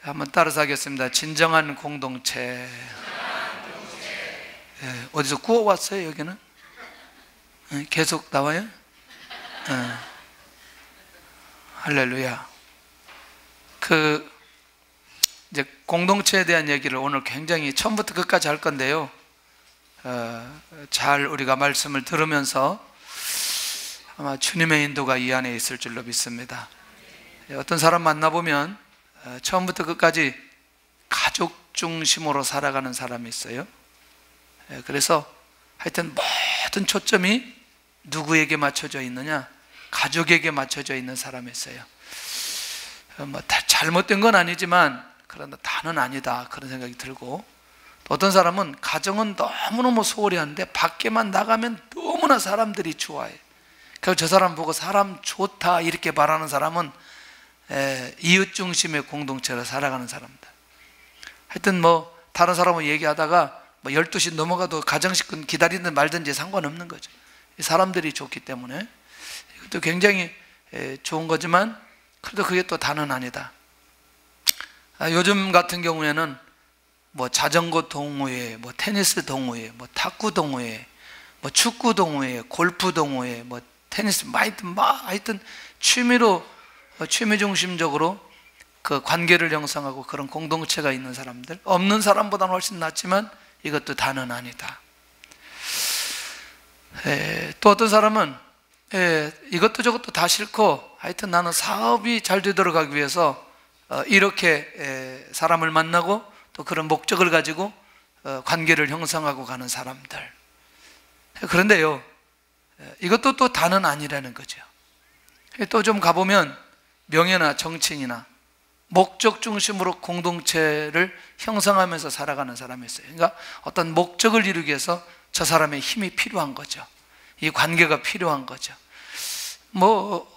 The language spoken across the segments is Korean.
한번 따라서 하겠습니다. 진정한 공동체. 어디서 구워왔어요 여기는? 계속 나와요? 할렐루야. 이제 공동체에 대한 얘기를 오늘 굉장히 처음부터 끝까지 할 건데요, 잘 우리가 말씀을 들으면서 아마 주님의 인도가 이 안에 있을 줄로 믿습니다. 어떤 사람 만나보면 처음부터 끝까지 가족 중심으로 살아가는 사람이 있어요. 그래서 하여튼 모든 초점이 누구에게 맞춰져 있느냐? 가족에게 맞춰져 있는 사람이 있어요. 다 잘못된 건 아니지만 그러나 다는 아니다, 그런 생각이 들고, 또 어떤 사람은 가정은 너무너무 소홀히 하는데 밖에만 나가면 너무나 사람들이 좋아해. 그래서 저 사람 보고 사람 좋다 이렇게 말하는 사람은 이웃 중심의 공동체로 살아가는 사람들. 하여튼 다른 사람하고 얘기하다가 12시 넘어가도 가정식군 기다리든 말든지 상관없는 거죠. 사람들이 좋기 때문에. 이것도 굉장히 좋은 거지만 그래도 그게 또 다는 아니다. 요즘 같은 경우에는 자전거 동호회, 테니스 동호회, 탁구 동호회, 축구 동호회, 골프 동호회, 테니스, 하여튼 취미 중심적으로 그 관계를 형성하고 그런 공동체가 있는 사람들, 없는 사람보다는 훨씬 낫지만 이것도 다는 아니다. 또 어떤 사람은 이것도 저것도 다 싫고 하여튼 나는 사업이 잘 되도록 하기 위해서 이렇게 사람을 만나고 또 그런 목적을 가지고 관계를 형성하고 가는 사람들. 그런데요, 이것도 또 다는 아니라는 거죠. 또 좀 가보면 명예나 정치인이나 목적 중심으로 공동체를 형성하면서 살아가는 사람이 있어요. 그러니까 어떤 목적을 이루기 위해서 저 사람의 힘이 필요한 거죠. 이 관계가 필요한 거죠.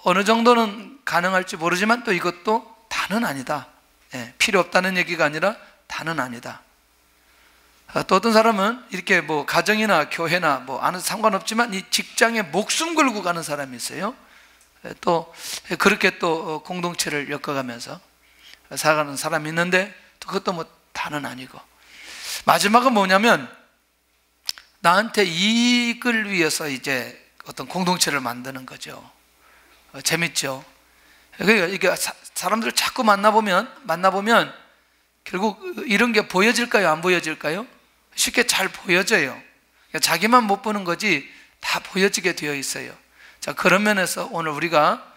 어느 정도는 가능할지 모르지만 또 이것도 다는 아니다. 필요 없다는 얘기가 아니라 다는 아니다. 또 어떤 사람은 이렇게 가정이나 교회나 아는 상관없지만 이 직장에 목숨 걸고 가는 사람이 있어요. 또 그렇게 또 공동체를 엮어가면서 살아가는 사람이 있는데 또 그것도 다는 아니고, 마지막은 뭐냐면 나한테 이익을 위해서 이제 어떤 공동체를 만드는 거죠. 재밌죠? 그러니까 이게 사람들을 자꾸 만나보면 결국 이런 게 보여질까요? 안 보여질까요? 쉽게 잘 보여져요. 그러니까 자기만 못 보는 거지 다 보여지게 되어 있어요. 자, 그런 면에서 오늘 우리가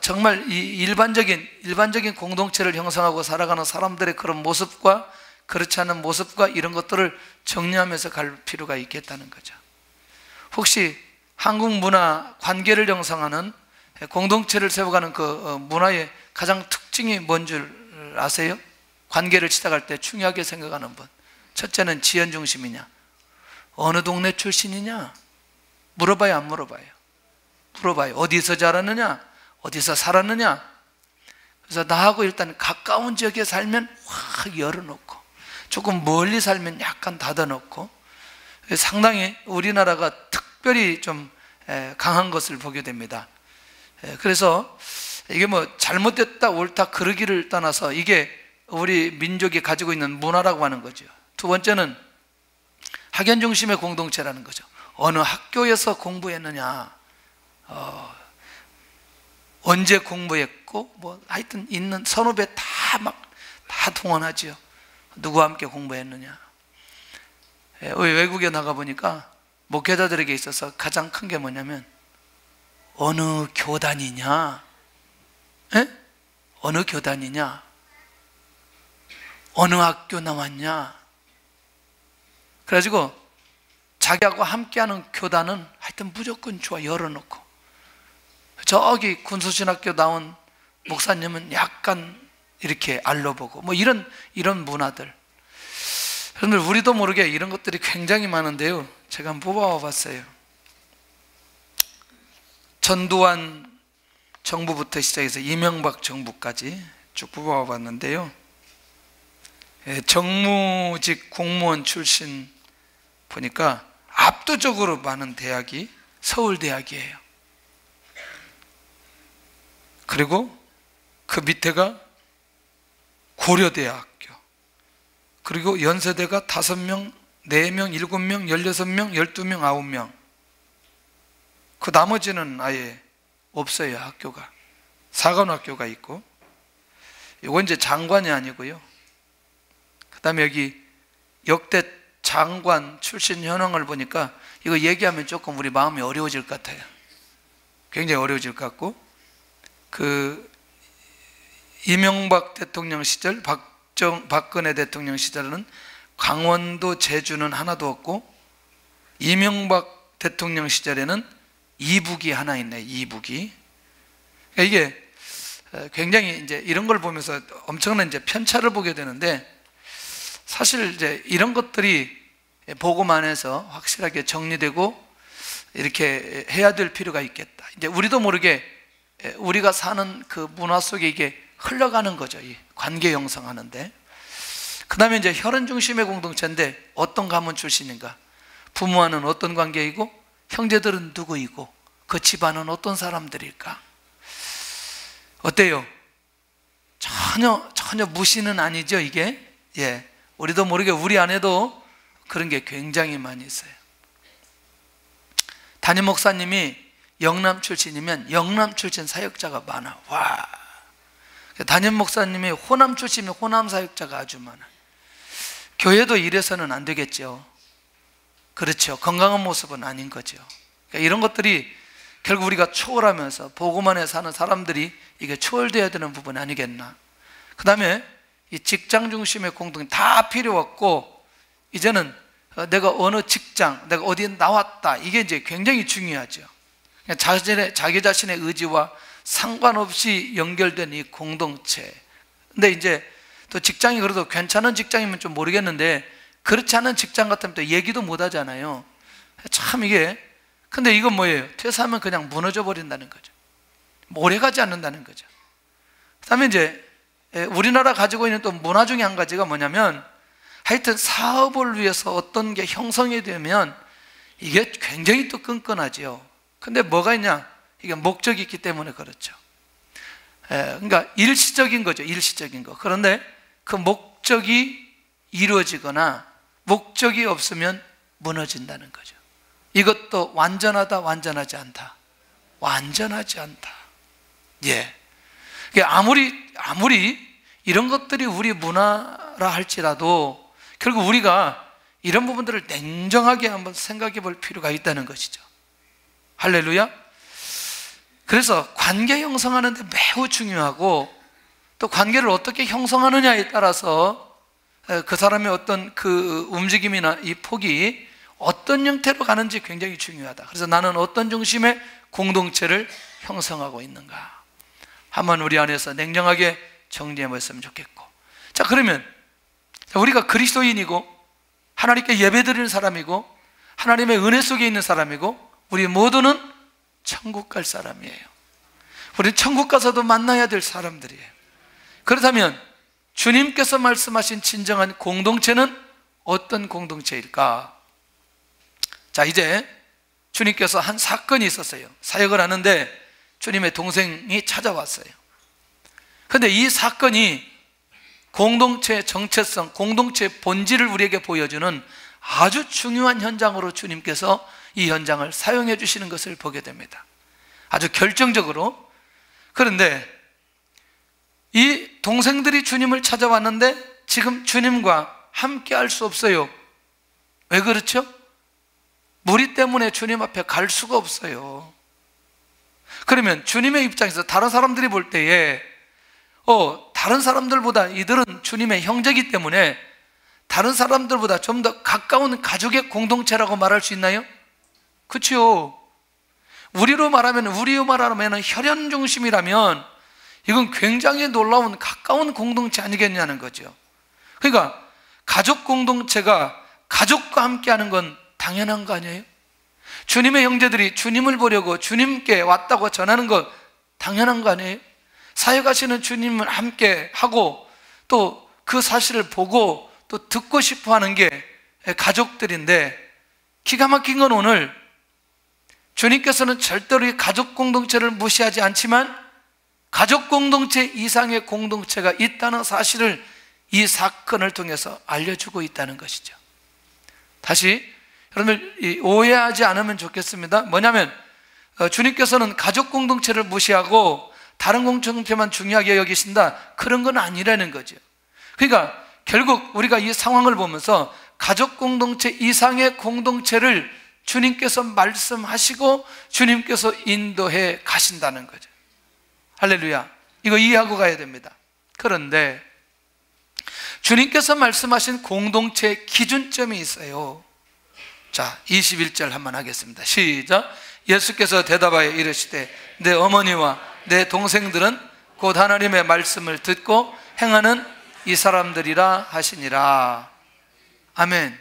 정말 이 일반적인 공동체를 형성하고 살아가는 사람들의 그런 모습과 그렇지 않은 모습과 이런 것들을 정리하면서 갈 필요가 있겠다는 거죠. 혹시 한국 문화 관계를 형성하는 공동체를 세워가는 그 문화의 가장 특징이 뭔 줄 아세요? 관계를 시작할 때 중요하게 생각하는 분. 첫째는 지연 중심이냐? 어느 동네 출신이냐? 물어봐요, 안 물어봐요? 물어봐요. 어디서 자랐느냐? 어디서 살았느냐? 그래서 나하고 일단 가까운 지역에 살면 확 열어놓고, 조금 멀리 살면 약간 닫아놓고, 상당히 우리나라가 특별히 좀 강한 것을 보게 됩니다. 그래서 이게 잘못됐다 옳다 그러기를 떠나서 이게 우리 민족이 가지고 있는 문화라고 하는 거죠. 두 번째는 학연 중심의 공동체라는 거죠. 어느 학교에서 공부했느냐, 언제 공부했고, 하여튼 있는 선후배 다 동원하지요. 누구와 함께 공부했느냐. 외국에 나가보니까 목회자들에게 있어서 가장 큰 게 뭐냐면 어느 교단이냐, 어느 교단이냐, 어느 학교 나왔냐. 그래가지고 자기하고 함께하는 교단은 하여튼 무조건 좋아, 열어놓고, 저기 군수신학교 나온 목사님은 약간 이렇게 알려보고, 이런 문화들. 그런데 우리도 모르게 이런 것들이 굉장히 많은데요, 제가 한번 뽑아와 봤어요. 전두환 정부부터 시작해서 이명박 정부까지 쭉 뽑아와 봤는데요, 정무직 공무원 출신 보니까 압도적으로 많은 대학이 서울대학이에요. 그리고 그 밑에가 고려대학교, 그리고 연세대가 5명, 4명, 7명, 16명, 12명, 9명. 그 나머지는 아예 없어요. 학교가. 사관학교가 있고. 이건 이제 장관이 아니고요. 그 다음에 여기 역대 장관 출신 현황을 보니까 이거 얘기하면 조금 우리 마음이 어려워질 것 같아요. 굉장히 어려워질 것 같고, 그 이명박 대통령 시절, 박근혜 대통령 시절에는 강원도, 제주는 하나도 없고, 이명박 대통령 시절에는 이북이 하나 있네. 이북이. 이게 굉장히 이제 이런 걸 보면서 엄청난 이제 편차를 보게 되는데, 사실 이제 이런 것들이 보고만 해서 확실하게 정리되고 이렇게 해야 될 필요가 있겠다. 이제 우리도 모르게 우리가 사는 그 문화 속에 이게 흘러가는 거죠. 이 관계 형성하는데. 그 다음에 이제 혈연 중심의 공동체인데 어떤 가문 출신인가? 부모와는 어떤 관계이고, 형제들은 누구이고, 그 집안은 어떤 사람들일까? 어때요? 전혀 무시는 아니죠, 이게? 예. 우리도 모르게 우리 안에도 그런 게 굉장히 많이 있어요. 담임 목사님이 영남 출신이면 영남 출신 사역자가 많아. 와. 담임 목사님이 호남 출신이면 호남 사역자가 아주 많아. 교회도 이래서는 안 되겠죠. 그렇죠. 건강한 모습은 아닌 거죠. 그러니까 이런 것들이 결국 우리가 초월하면서 보고만에 사는 사람들이 이게 초월돼야 되는 부분 아니겠나. 그 다음에 이 직장 중심의 공동 다 필요 없고, 이제는 내가 어느 직장, 내가 어디에 나왔다, 이게 이제 굉장히 중요하죠. 자기 자신의 의지와 상관없이 연결된 이 공동체. 근데 이제 또 직장이 그래도 괜찮은 직장이면 좀 모르겠는데, 그렇지 않은 직장 같으면 또 얘기도 못 하잖아요. 참 이게, 근데 이건 뭐예요? 퇴사하면 그냥 무너져 버린다는 거죠. 오래 가지 않는다는 거죠. 그 다음에 이제 우리나라 가지고 있는 또 문화 중에 한 가지가 뭐냐면, 하여튼 사업을 위해서 어떤 게 형성이 되면 이게 굉장히 또 끈끈하죠. 근데 뭐가 있냐? 이게 목적이 있기 때문에 그렇죠. 그러니까 일시적인 거죠. 일시적인 거. 그런데 그 목적이 이루어지거나 목적이 없으면 무너진다는 거죠. 이것도 완전하다, 완전하지 않다. 완전하지 않다. 예. 아무리 이런 것들이 우리 문화라 할지라도 결국 우리가 이런 부분들을 냉정하게 한번 생각해 볼 필요가 있다는 것이죠. 할렐루야. 그래서 관계 형성하는 데 매우 중요하고, 또 관계를 어떻게 형성하느냐에 따라서 그 사람의 어떤 그 움직임이나 이 폭이 어떤 형태로 가는지 굉장히 중요하다. 그래서 나는 어떤 중심의 공동체를 형성하고 있는가, 한번 우리 안에서 냉정하게 정리해 봤으면 좋겠고. 자, 그러면 우리가 그리스도인이고 하나님께 예배드리는 사람이고 하나님의 은혜 속에 있는 사람이고, 우리 모두는 천국 갈 사람이에요. 우리는 천국 가서도 만나야 될 사람들이에요. 그렇다면 주님께서 말씀하신 진정한 공동체는 어떤 공동체일까? 자, 이제 주님께서 한 사건이 있었어요. 사역을 하는데 주님의 동생이 찾아왔어요. 그런데 이 사건이 공동체의 정체성, 공동체의 본질을 우리에게 보여주는 아주 중요한 현장으로 주님께서 이 현장을 사용해 주시는 것을 보게 됩니다. 아주 결정적으로. 그런데 이 동생들이 주님을 찾아왔는데 지금 주님과 함께 할 수 없어요. 왜 그렇죠? 무리 때문에 주님 앞에 갈 수가 없어요. 그러면 주님의 입장에서 다른 사람들이 볼 때에 다른 사람들보다 이들은 주님의 형제이기 때문에 다른 사람들보다 좀 더 가까운 가족의 공동체라고 말할 수 있나요? 그렇죠. 우리로 말하면 혈연 중심이라면 이건 굉장히 놀라운 가까운 공동체 아니겠냐는 거죠. 그러니까 가족 공동체가 가족과 함께하는 건 당연한 거 아니에요? 주님의 형제들이 주님을 보려고 주님께 왔다고 전하는 건 당연한 거 아니에요? 사역하시는 주님을 함께 하고 또 그 사실을 보고 또 듣고 싶어 하는 게 가족들인데, 기가 막힌 건 오늘 주님께서는 절대로 이 가족 공동체를 무시하지 않지만 가족 공동체 이상의 공동체가 있다는 사실을 이 사건을 통해서 알려주고 있다는 것이죠. 다시 여러분들 오해하지 않으면 좋겠습니다. 뭐냐면 주님께서는 가족 공동체를 무시하고 다른 공동체만 중요하게 여기신다, 그런 건 아니라는 거죠. 그러니까 결국 우리가 이 상황을 보면서 가족 공동체 이상의 공동체를 주님께서 말씀하시고 주님께서 인도해 가신다는 거죠. 할렐루야. 이거 이해하고 가야 됩니다. 그런데 주님께서 말씀하신 공동체 기준점이 있어요. 자, 21절 한번 하겠습니다. 시작. 예수께서 대답하여 이르시되 내 어머니와 내 동생들은 곧 하나님의 말씀을 듣고 행하는 이 사람들이라 하시니라. 아멘.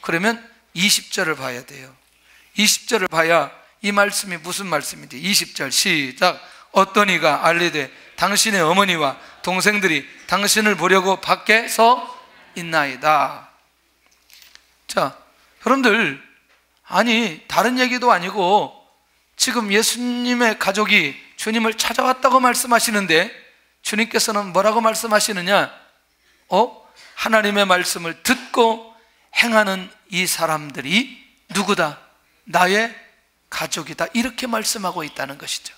그러면 20절을 봐야 돼요. 20절을 봐야 이 말씀이 무슨 말씀인지. 20절 시작. 어떤 이가 알리되 당신의 어머니와 동생들이 당신을 보려고 밖에 서 있나이다. 자, 여러분들, 아니 다른 얘기도 아니고 지금 예수님의 가족이 주님을 찾아왔다고 말씀하시는데 주님께서는 뭐라고 말씀하시느냐? 하나님의 말씀을 듣고 행하는 이 사람들이 누구다? 나의 가족이다. 이렇게 말씀하고 있다는 것이죠.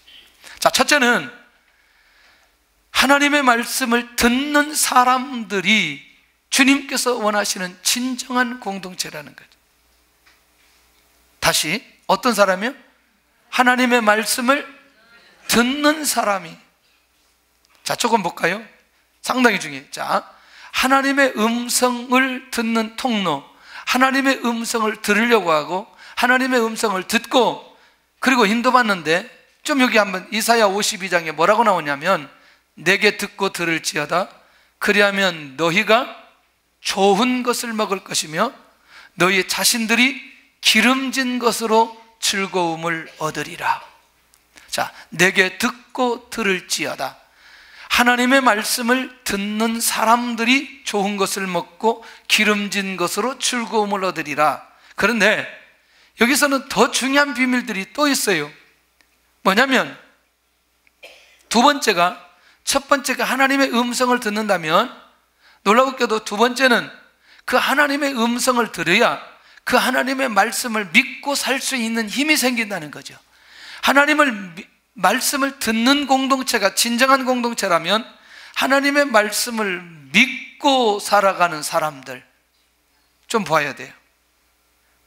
자, 첫째는 하나님의 말씀을 듣는 사람들이 주님께서 원하시는 진정한 공동체라는 거죠. 다시, 어떤 사람이요? 하나님의 말씀을 듣는 사람이. 자, 조금 볼까요? 상당히 중요해요. 자, 하나님의 음성을 듣는 통로, 하나님의 음성을 들으려고 하고 하나님의 음성을 듣고 그리고 인도받는데, 좀 여기 한번 이사야 52장에 뭐라고 나오냐면 내게 듣고 들을지어다 그리하면 너희가 좋은 것을 먹을 것이며 너희 자신들이 기름진 것으로 즐거움을 얻으리라. 자, 내게 듣고 들을지어다. 하나님의 말씀을 듣는 사람들이 좋은 것을 먹고 기름진 것으로 즐거움을 얻으리라. 그런데 여기서는 더 중요한 비밀들이 또 있어요. 뭐냐면 두 번째가, 첫 번째가 하나님의 음성을 듣는다면 놀라웠게도 두 번째는 그 하나님의 음성을 들어야 그 하나님의 말씀을 믿고 살 수 있는 힘이 생긴다는 거죠. 하나님을 말씀을 듣는 공동체가 진정한 공동체라면 하나님의 말씀을 믿고 살아가는 사람들 좀 봐야 돼요.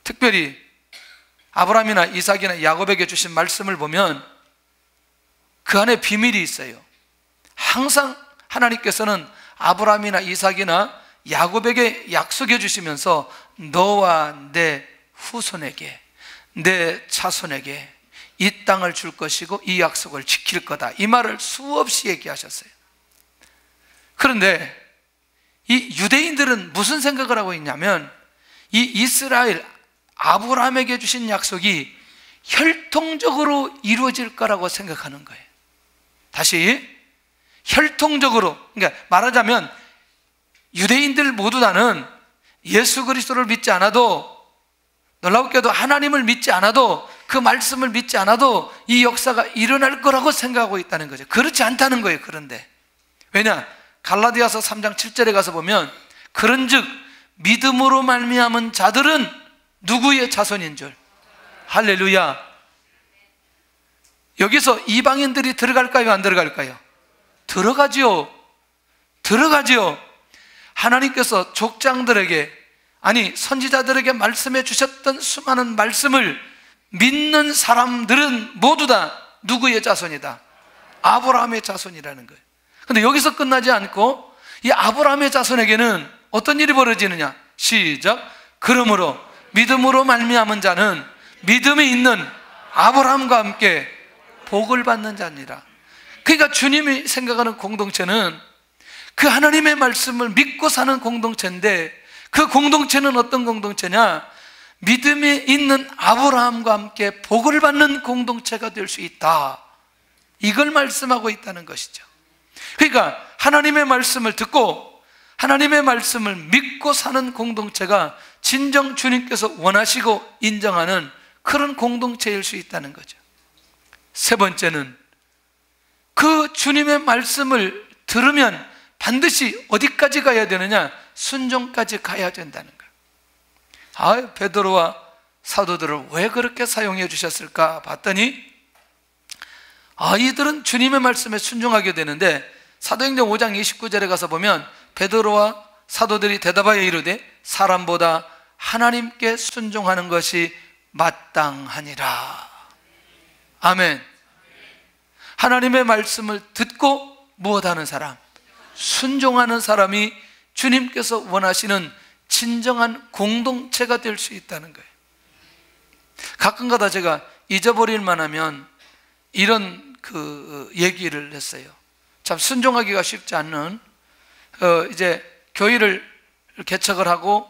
특별히 아브라함이나 이삭이나 야곱에게 주신 말씀을 보면 그 안에 비밀이 있어요. 항상 하나님께서는 아브라함이나 이삭이나 야곱에게 약속해 주시면서 너와 내 후손에게, 내 자손에게 이 땅을 줄 것이고 이 약속을 지킬 거다, 이 말을 수없이 얘기하셨어요. 그런데 이 유대인들은 무슨 생각을 하고 있냐면 이 이스라엘 아브라함에게 주신 약속이 혈통적으로 이루어질 거라고 생각하는 거예요. 다시, 혈통적으로, 그러니까 말하자면 유대인들 모두 다는 예수 그리스도를 믿지 않아도, 놀랍게도 하나님을 믿지 않아도, 그 말씀을 믿지 않아도 이 역사가 일어날 거라고 생각하고 있다는 거죠. 그렇지 않다는 거예요. 그런데 왜냐? 갈라디아서 3장 7절에 가서 보면 그런즉 믿음으로 말미암은 자들은 누구의 자손인 줄. 할렐루야. 여기서 이방인들이 들어갈까요? 안 들어갈까요? 들어가지요. 들어가지요. 하나님께서 족장들에게, 아니 선지자들에게 말씀해 주셨던 수많은 말씀을 믿는 사람들은 모두 다 누구의 자손이다? 아브라함의 자손이라는 거예요. 그런데 여기서 끝나지 않고 이 아브라함의 자손에게는 어떤 일이 벌어지느냐? 시작. 그러므로 믿음으로 말미암은 자는 믿음이 있는 아브라함과 함께 복을 받는 자니라. 그러니까 주님이 생각하는 공동체는 그 하나님의 말씀을 믿고 사는 공동체인데, 그 공동체는 어떤 공동체냐? 믿음이 있는 아브라함과 함께 복을 받는 공동체가 될 수 있다, 이걸 말씀하고 있다는 것이죠. 그러니까 하나님의 말씀을 듣고 하나님의 말씀을 믿고 사는 공동체가 진정 주님께서 원하시고 인정하는 그런 공동체일 수 있다는 거죠. 세 번째는 그 주님의 말씀을 들으면 반드시 어디까지 가야 되느냐? 순종까지 가야 된다는 거예요. 베드로와 사도들을 왜 그렇게 사용해 주셨을까 봤더니 이들은 주님의 말씀에 순종하게 되는데, 사도행전 5장 29절에 가서 보면 베드로와 사도들이 대답하여 이르되 사람보다 하나님께 순종하는 것이 마땅하니라. 아멘. 하나님의 말씀을 듣고 무엇하는 사람? 순종하는 사람이 주님께서 원하시는 진정한 공동체가 될 수 있다는 거예요. 가끔가다 제가 잊어버릴 만하면 이런 얘기를 했어요. 참 순종하기가 쉽지 않는, 이제 교회를 개척을 하고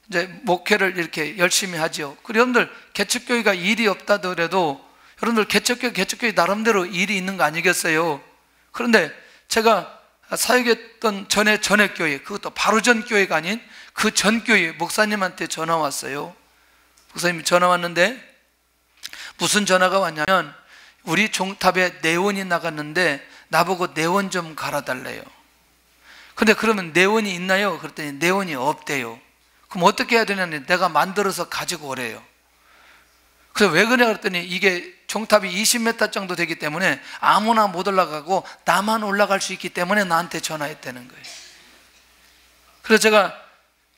이제 목회를 이렇게 열심히 하죠. 그리고 여러분들 개척교회가 일이 없다더라도 여러분들 개척교회 나름대로 일이 있는 거 아니겠어요? 그런데 제가 사역했던 전에 교회, 그것도 바로 전 교회가 아닌 그 전 교회 목사님한테 전화 왔어요. 목사님이 전화 왔는데 무슨 전화가 왔냐면 우리 종탑에 내원이 나갔는데 나보고 내원 좀 갈아달래요. 근데 그러면 내원이 있나요? 그랬더니 내원이 없대요. 그럼 어떻게 해야 되냐니 내가 만들어서 가지고 오래요. 그래서 왜 그래? 그랬더니 이게 종탑이 20m 정도 되기 때문에 아무나 못 올라가고 나만 올라갈 수 있기 때문에 나한테 전화했다는 거예요. 그래서 제가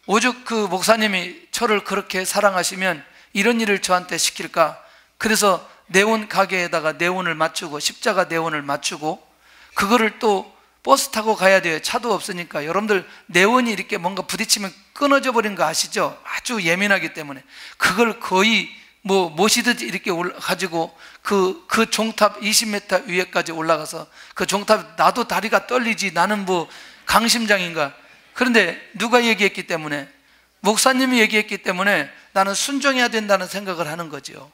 오죽 그 목사님이 저를 그렇게 사랑하시면 이런 일을 저한테 시킬까? 그래서 네온 가게에다가 네온을 맞추고 십자가 네온을 맞추고 그거를 또 버스 타고 가야 돼요. 차도 없으니까. 여러분들 네온이 이렇게 뭔가 부딪히면 끊어져 버린 거 아시죠? 아주 예민하기 때문에 그걸 거의 모시듯이 이렇게 가지고 그 종탑 20m 위에까지 올라가서 그 종탑, 나도 다리가 떨리지. 나는 강심장인가. 그런데 누가 얘기했기 때문에? 목사님이 얘기했기 때문에 나는 순종해야 된다는 생각을 하는 거죠.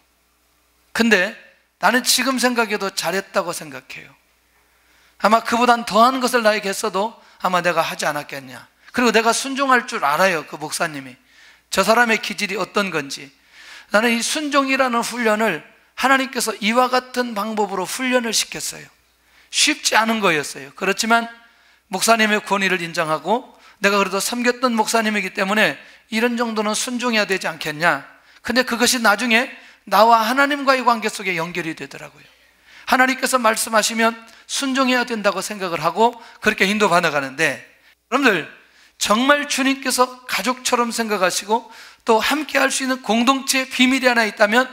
근데 나는 지금 생각해도 잘했다고 생각해요. 아마 그보단 더한 것을 나에게 했어도 아마 내가 하지 않았겠냐. 그리고 내가 순종할 줄 알아요. 그 목사님이 저 사람의 기질이 어떤 건지. 나는 이 순종이라는 훈련을 하나님께서 이와 같은 방법으로 훈련을 시켰어요. 쉽지 않은 거였어요. 그렇지만 목사님의 권위를 인정하고 내가 그래도 섬겼던 목사님이기 때문에 이런 정도는 순종해야 되지 않겠냐. 근데 그것이 나중에 나와 하나님과의 관계 속에 연결이 되더라고요. 하나님께서 말씀하시면 순종해야 된다고 생각을 하고 그렇게 인도받아 가는데, 여러분들 정말 주님께서 가족처럼 생각하시고 또 함께 할 수 있는 공동체의 비밀이 하나 있다면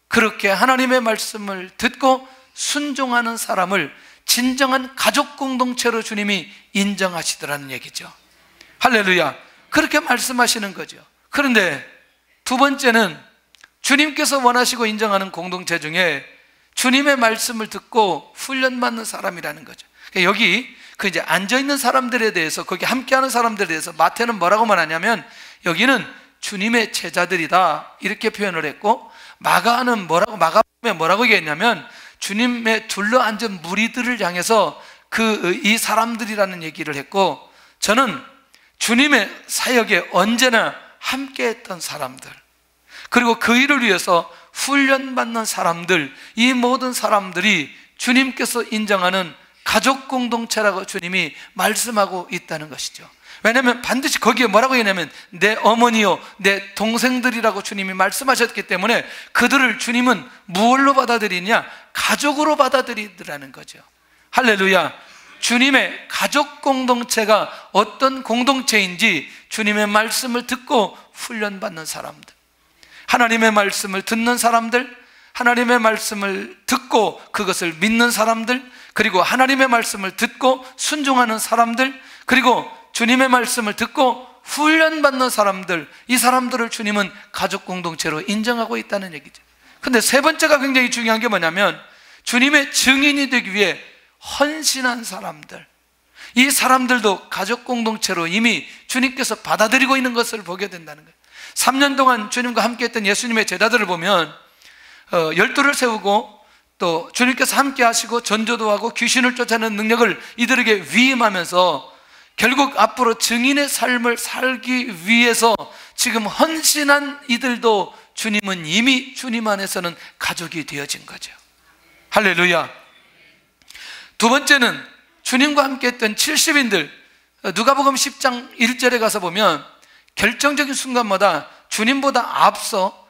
그렇게 하나님의 말씀을 듣고 순종하는 사람을 진정한 가족 공동체로 주님이 인정하시더라는 얘기죠. 할렐루야. 그렇게 말씀하시는 거죠. 그런데 두 번째는 주님께서 원하시고 인정하는 공동체 중에 주님의 말씀을 듣고 훈련받는 사람이라는 거죠. 여기 이제 앉아있는 사람들에 대해서, 거기 함께하는 사람들에 대해서 마태는 뭐라고 말하냐면 여기는 주님의 제자들이다 이렇게 표현을 했고, 마가는 뭐라고 얘기했냐면 주님의 둘러앉은 무리들을 향해서 이 사람들이라는 얘기를 했고, 저는 주님의 사역에 언제나 함께했던 사람들, 그리고 그 일을 위해서 훈련받는 사람들, 이 모든 사람들이 주님께서 인정하는 가족 공동체라고 주님이 말씀하고 있다는 것이죠. 왜냐하면 반드시 거기에 뭐라고 했냐면 내 어머니요 내 동생들이라고 주님이 말씀하셨기 때문에 그들을 주님은 무엇로 받아들이냐? 가족으로 받아들이더라는 거죠. 할렐루야. 주님의 가족 공동체가 어떤 공동체인지 주님의 말씀을 듣고 훈련받는 사람들, 하나님의 말씀을 듣는 사람들, 하나님의 말씀을 듣고 그것을 믿는 사람들, 그리고 하나님의 말씀을 듣고 순종하는 사람들, 그리고 주님의 말씀을 듣고 훈련받는 사람들, 이 사람들을 주님은 가족 공동체로 인정하고 있다는 얘기죠. 근데 세 번째가 굉장히 중요한 게 뭐냐면 주님의 증인이 되기 위해 헌신한 사람들, 이 사람들도 가족 공동체로 이미 주님께서 받아들이고 있는 것을 보게 된다는 거예요. 3년 동안 주님과 함께 했던 예수님의 제자들을 보면 12를 세우고 또 주님께서 함께 하시고 전도도 하고 귀신을 쫓아내는 능력을 이들에게 위임하면서 결국 앞으로 증인의 삶을 살기 위해서 지금 헌신한 이들도 주님은 이미 주님 안에서는 가족이 되어진 거죠. 할렐루야. 두 번째는 주님과 함께 했던 70인들, 누가복음 10장 1절에 가서 보면 결정적인 순간마다 주님보다 앞서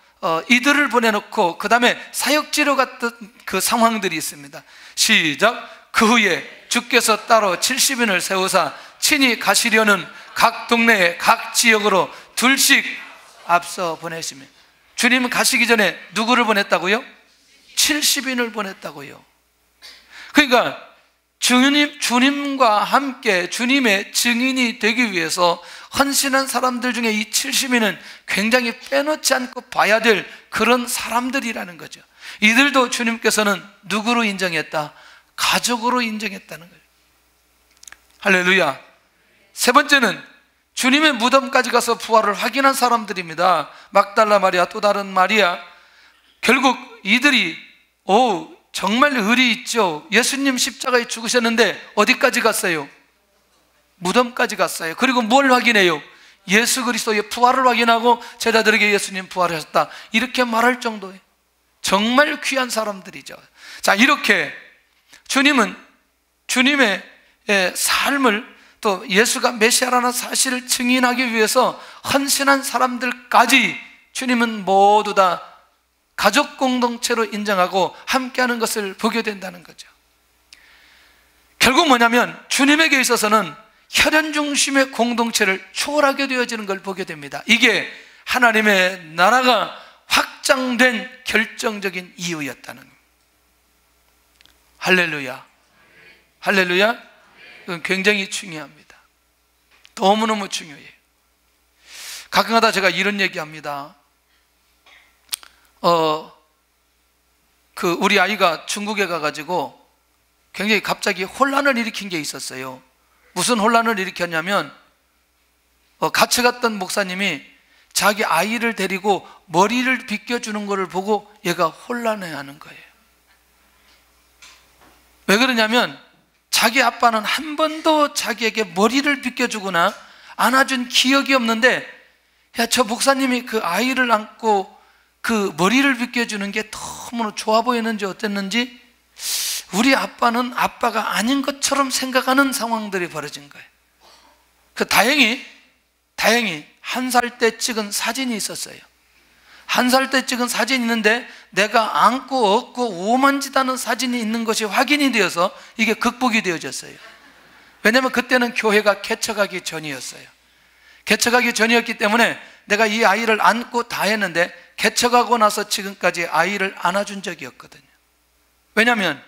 이들을 보내놓고 그 다음에 사역지로 갔던 그 상황들이 있습니다. 시작. 그 후에 주께서 따로 70인을 세우사 친히 가시려는 각 동네에 각 지역으로 둘씩 앞서 보내시며, 주님은 가시기 전에 누구를 보냈다고요? 70인을 보냈다고요. 그러니까 주님과 함께 주님의 증인이 되기 위해서 헌신한 사람들 중에 이 70인은 굉장히 빼놓지 않고 봐야 될 그런 사람들이라는 거죠. 이들도 주님께서는 누구로 인정했다? 가족으로 인정했다는 거예요. 할렐루야. 세 번째는 주님의 무덤까지 가서 부활을 확인한 사람들입니다. 막달라 마리아, 또 다른 마리아. 결국 이들이 정말 의리 있죠. 예수님 십자가에 죽으셨는데 어디까지 갔어요? 무덤까지 갔어요. 그리고 뭘 확인해요? 예수 그리스도의 부활을 확인하고 제자들에게 예수님 부활하셨다, 이렇게 말할 정도예요. 정말 귀한 사람들이죠. 자, 이렇게 주님은 주님의 삶을, 또 예수가 메시아라는 사실을 증인하기 위해서 헌신한 사람들까지 주님은 모두 다 가족 공동체로 인정하고 함께하는 것을 보게 된다는 거죠. 결국 뭐냐면 주님에게 있어서는 혈연 중심의 공동체를 초월하게 되어지는 걸 보게 됩니다. 이게 하나님의 나라가 확장된 결정적인 이유였다는 거예요. 할렐루야. 할렐루야. 이건 굉장히 중요합니다. 너무너무 중요해요. 가끔가다 제가 이런 얘기합니다. 우리 아이가 중국에 가가지고 굉장히 갑자기 혼란을 일으킨 게 있었어요. 무슨 혼란을 일으켰냐면 같이 갔던 목사님이 자기 아이를 데리고 머리를 빗겨주는 것을 보고 얘가 혼란해하는 거예요. 왜 그러냐면 자기 아빠는 한 번도 자기에게 머리를 빗겨주거나 안아준 기억이 없는데, 야, 저 목사님이 그 아이를 안고 그 머리를 빗겨주는 게 너무나 좋아 보이는지 어땠는지 우리 아빠는 아빠가 아닌 것처럼 생각하는 상황들이 벌어진 거예요. 다행히 1살 때 찍은 사진이 있었어요. 1살 때 찍은 사진이 있는데 내가 안고 업고 오만지다는 사진이 있는 것이 확인이 되어서 이게 극복이 되어졌어요. 왜냐하면 그때는 교회가 개척하기 전이었어요. 개척하기 전이었기 때문에 내가 이 아이를 안고 다 했는데 개척하고 나서 지금까지 아이를 안아준 적이 없거든요. 왜냐하면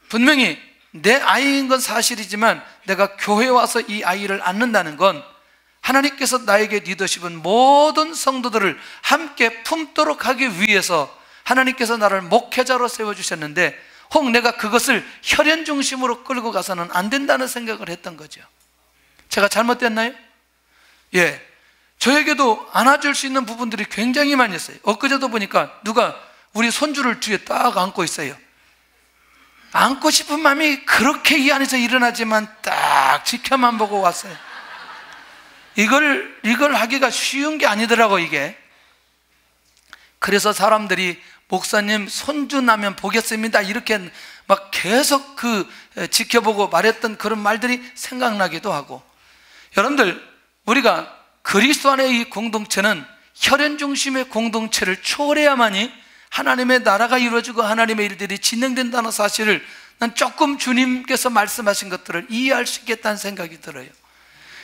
분명히 내 아이인 건 사실이지만 내가 교회에 와서 이 아이를 안는다는 건 하나님께서 나에게 리더십은 모든 성도들을 함께 품도록 하기 위해서 하나님께서 나를 목회자로 세워주셨는데, 혹 내가 그것을 혈연 중심으로 끌고 가서는 안 된다는 생각을 했던 거죠. 제가 잘못됐나요? 예, 저에게도 안아줄 수 있는 부분들이 굉장히 많이 있어요. 엊그제도 보니까 누가 우리 손주를 뒤에 딱 안고 있어요. 안고 싶은 마음이 그렇게 이 안에서 일어나지만 딱 지켜만 보고 왔어요. 이걸 하기가 쉬운 게 아니더라고, 이게. 그래서 사람들이 목사님 손주 나면 보겠습니다 이렇게 막 계속 지켜보고 말했던 그런 말들이 생각나기도 하고. 여러분들, 우리가 그리스도 안의 이 공동체는 혈연 중심의 공동체를 초월해야만이 하나님의 나라가 이루어지고 하나님의 일들이 진행된다는 사실을 난 조금 주님께서 말씀하신 것들을 이해할 수 있겠다는 생각이 들어요.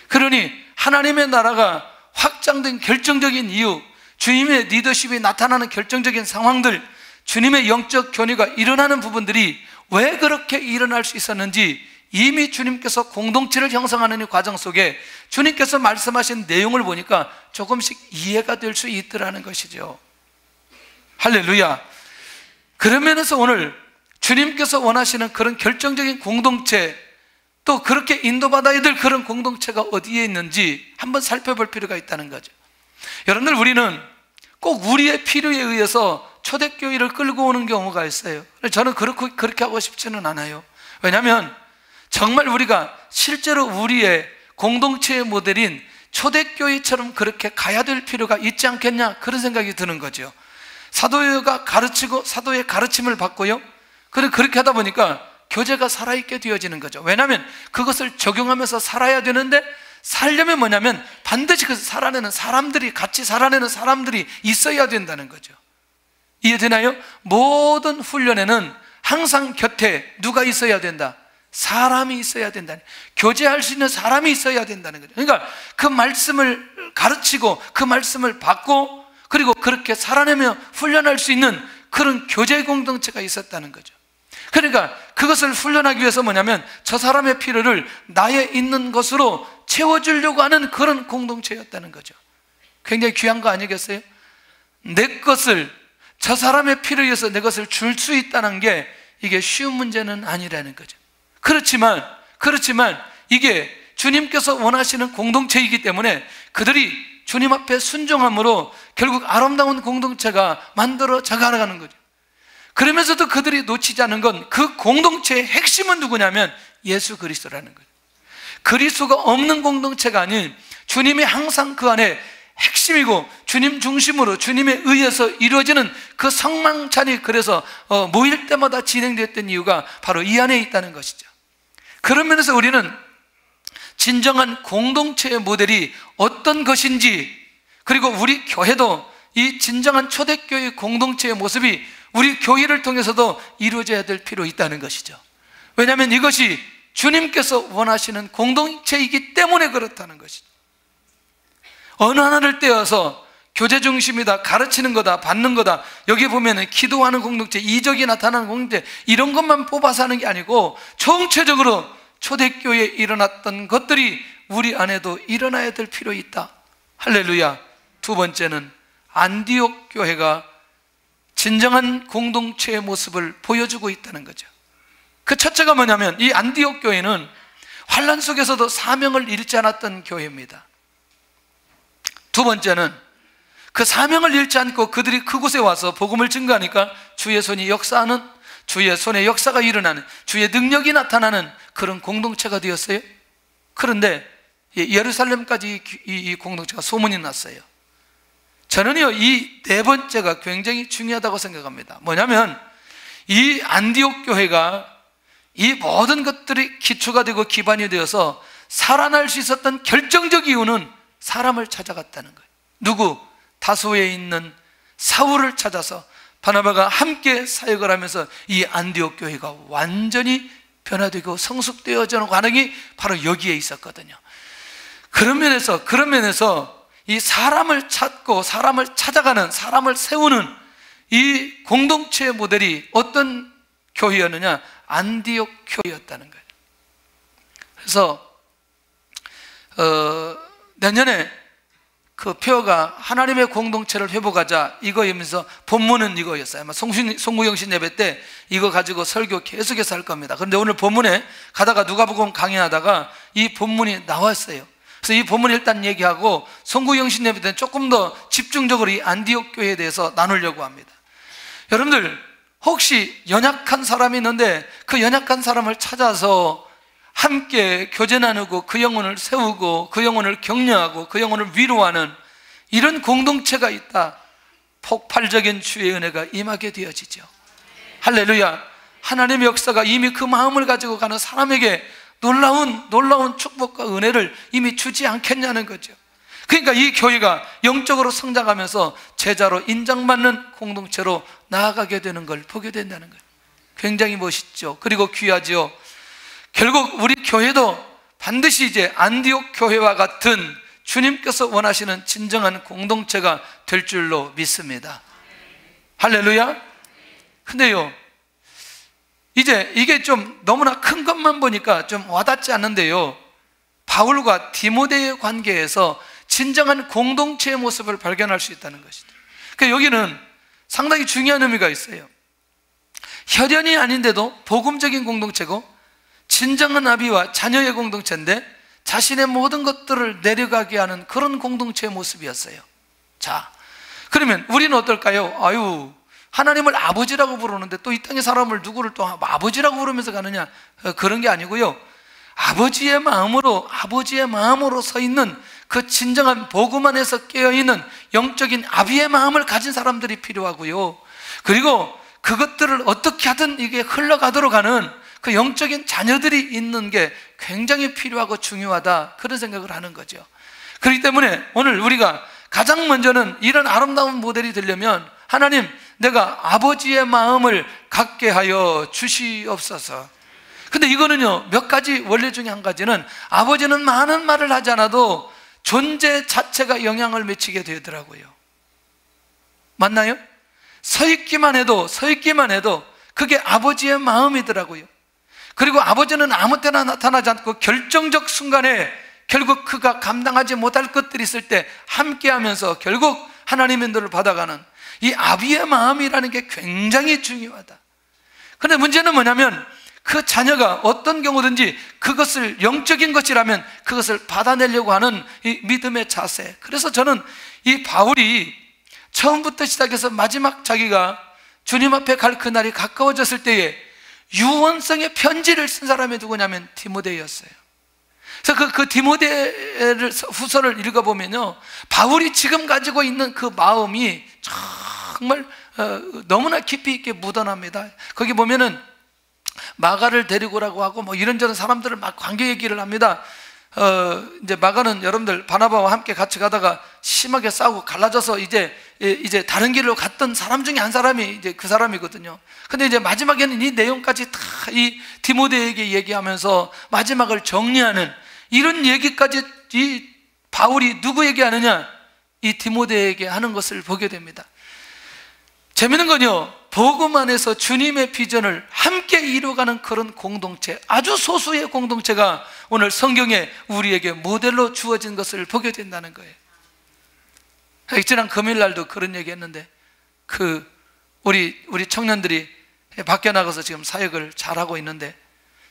그러니 하나님의 나라가 확장된 결정적인 이유, 주님의 리더십이 나타나는 결정적인 상황들, 주님의 영적 교회가 일어나는 부분들이 왜 그렇게 일어날 수 있었는지 이미 주님께서 공동체를 형성하는 이 과정 속에 주님께서 말씀하신 내용을 보니까 조금씩 이해가 될 수 있더라는 것이죠. 할렐루야. 그런 면에서 오늘 주님께서 원하시는 그런 결정적인 공동체, 또 그렇게 인도받아야 될 그런 공동체가 어디에 있는지 한번 살펴볼 필요가 있다는 거죠. 여러분들, 우리는 꼭 우리의 필요에 의해서 초대교회를 끌고 오는 경우가 있어요. 저는 그렇게 하고 싶지는 않아요. 왜냐하면 정말 우리가 실제로 우리의 공동체의 모델인 초대교회처럼 그렇게 가야 될 필요가 있지 않겠냐, 그런 생각이 드는 거죠. 사도가 가르치고 사도의 가르침을 받고요, 그렇게 하다 보니까 교제가 살아있게 되어지는 거죠. 왜냐하면 그것을 적용하면서 살아야 되는데, 살려면 뭐냐면 반드시 그 살아내는 사람들이, 같이 살아내는 사람들이 있어야 된다는 거죠. 이해되나요? 모든 훈련에는 항상 곁에 누가 있어야 된다? 사람이 있어야 된다는, 교제할 수 있는 사람이 있어야 된다는 거죠. 그러니까 그 말씀을 가르치고 그 말씀을 받고 그리고 그렇게 살아내며 훈련할 수 있는 그런 교제 공동체가 있었다는 거죠. 그러니까 그것을 훈련하기 위해서 뭐냐면 저 사람의 필요를 나의 있는 것으로 채워주려고 하는 그런 공동체였다는 거죠. 굉장히 귀한 거 아니겠어요? 내 것을, 저 사람의 필요에 의해서 내 것을 줄 수 있다는 게 이게 쉬운 문제는 아니라는 거죠. 그렇지만 이게 주님께서 원하시는 공동체이기 때문에 그들이 주님 앞에 순종함으로 결국 아름다운 공동체가 만들어져 가는 거죠. 그러면서도 그들이 놓치지 않은 건 그 공동체의 핵심은 누구냐면 예수 그리스도라는 거죠. 그리스도가 없는 공동체가 아닌 주님이 항상 그 안에 핵심이고 주님 중심으로 주님에 의해서 이루어지는 그 성망찬이, 그래서 모일 때마다 진행됐던 이유가 바로 이 안에 있다는 것이죠. 그런 면에서 우리는 진정한 공동체의 모델이 어떤 것인지, 그리고 우리 교회도 이 진정한 초대교회 공동체의 모습이 우리 교회를 통해서도 이루어져야 될 필요 있다는 것이죠. 왜냐하면 이것이 주님께서 원하시는 공동체이기 때문에 그렇다는 것이죠. 어느 하나를 떼어서 교제 중심이다, 가르치는 거다, 받는 거다, 여기 보면은 기도하는 공동체, 이적이 나타나는 공동체, 이런 것만 뽑아서 하는 게 아니고 총체적으로 초대교회에 일어났던 것들이 우리 안에도 일어나야 될 필요 있다. 할렐루야. 두 번째는 안디옥 교회가 진정한 공동체의 모습을 보여주고 있다는 거죠. 그 첫째가 뭐냐면 이 안디옥 교회는 환난 속에서도 사명을 잃지 않았던 교회입니다. 두 번째는 그 사명을 잃지 않고 그들이 그곳에 와서 복음을 증거하니까 주의 손이 역사하는, 주의 손의 역사가 일어나는, 주의 능력이 나타나는 그런 공동체가 되었어요. 그런데 예루살렘까지 이 공동체가 소문이 났어요. 저는요, 이 네 번째가 굉장히 중요하다고 생각합니다. 뭐냐면 이 안디옥 교회가 이 모든 것들이 기초가 되고 기반이 되어서 살아날 수 있었던 결정적 이유는 사람을 찾아갔다는 거예요. 누구? 다소에 있는 사울을 찾아서 바나바가 함께 사역을 하면서 이 안디옥 교회가 완전히 변화되고 성숙되어지는 과정이 바로 여기에 있었거든요. 그런 면에서 이 사람을 찾고 사람을 찾아가는, 사람을 세우는 이 공동체의 모델이 어떤 교회였느냐? 안디옥 교회였다는 거예요. 그래서 내년에 그 표어가 하나님의 공동체를 회복하자 이거이면서 본문은 이거였어요. 아마 송구영신 예배 때 이거 가지고 설교 계속해서 할 겁니다. 그런데 오늘 본문에 가다가 누가복음 강의하다가 이 본문이 나왔어요. 그래서 이 본문을 일단 얘기하고 송구영신 예배 때는 조금 더 집중적으로 이 안디옥 교회에 대해서 나누려고 합니다. 여러분들 혹시 연약한 사람이 있는데 그 연약한 사람을 찾아서 함께 교제 나누고 그 영혼을 세우고 그 영혼을 격려하고 그 영혼을 위로하는 이런 공동체가 있다, 폭발적인 주의 은혜가 임하게 되어지죠. 할렐루야. 하나님의 역사가 이미 그 마음을 가지고 가는 사람에게 놀라운 축복과 은혜를 이미 주지 않겠냐는 거죠. 그러니까 이 교회가 영적으로 성장하면서 제자로 인정받는 공동체로 나아가게 되는 걸 보게 된다는 거예요. 굉장히 멋있죠. 그리고 귀하죠. 결국 우리 교회도 반드시 이제 안디옥 교회와 같은 주님께서 원하시는 진정한 공동체가 될 줄로 믿습니다. 할렐루야. 근데요, 이제 이게 좀 너무나 큰 것만 보니까 좀 와닿지 않는데요, 바울과 디모데의 관계에서 진정한 공동체의 모습을 발견할 수 있다는 것이죠. 그러니까 여기는 상당히 중요한 의미가 있어요. 혈연이 아닌데도 복음적인 공동체고 진정한 아비와 자녀의 공동체인데 자신의 모든 것들을 내려가게 하는 그런 공동체의 모습이었어요. 자, 그러면 우리는 어떨까요? 하나님을 아버지라고 부르는데 또 이 땅의 사람을 누구를 또 아버지라고 부르면서 가느냐? 그런 게 아니고요, 아버지의 마음으로 서 있는 그 진정한 복음 안에서 깨어있는 영적인 아비의 마음을 가진 사람들이 필요하고요, 그리고 그것들을 어떻게 하든 이게 흘러가도록 하는 그 영적인 자녀들이 있는 게 굉장히 필요하고 중요하다, 그런 생각을 하는 거죠. 그렇기 때문에 오늘 우리가 가장 먼저는 이런 아름다운 모델이 되려면 하나님, 내가 아버지의 마음을 갖게 하여 주시옵소서. 근데 이거는요, 몇 가지 원리 중에 한 가지는, 아버지는 많은 말을 하지 않아도 존재 자체가 영향을 미치게 되더라고요. 맞나요? 서 있기만 해도 그게 아버지의 마음이더라고요. 그리고 아버지는 아무 때나 나타나지 않고 결정적 순간에 결국 그가 감당하지 못할 것들이 있을 때 함께하면서 결국 하나님의 인도를 받아가는 이 아비의 마음이라는 게 굉장히 중요하다. 그런데 문제는 뭐냐면, 그 자녀가 어떤 경우든지 그것을 영적인 것이라면 그것을 받아내려고 하는 이 믿음의 자세. 그래서 저는 이 바울이 처음부터 시작해서 마지막 자기가 주님 앞에 갈 그날이 가까워졌을 때에 유언성의 편지를 쓴 사람이 누구냐면 디모데였어요. 그래서 그 디모데 후서를 읽어보면요, 바울이 지금 가지고 있는 그 마음이 정말 너무나 깊이 있게 묻어납니다. 거기 보면은 마가를 데리고 오라고 하고 뭐 이런저런 사람들을 막 관계 얘기를 합니다. 이제 마가는 여러분들 바나바와 함께 같이 가다가 심하게 싸우고 갈라져서 이제 다른 길로 갔던 사람 중에 한 사람이 이제 그 사람이거든요. 근데 이제 마지막에는 이 내용까지 다 이 디모데에게 얘기하면서 마지막을 정리하는 이런 얘기까지 이 바울이 누구에게 하느냐? 이 디모데에게 하는 것을 보게 됩니다. 재미있는 건요, 복음 안에서 주님의 비전을 함께 이루어가는 그런 공동체, 아주 소수의 공동체가 오늘 성경에 우리에게 모델로 주어진 것을 보게 된다는 거예요. 지난 금요일날도 그런 얘기 했는데, 우리 청년들이 밖에 나가서 지금 사역을 잘하고 있는데,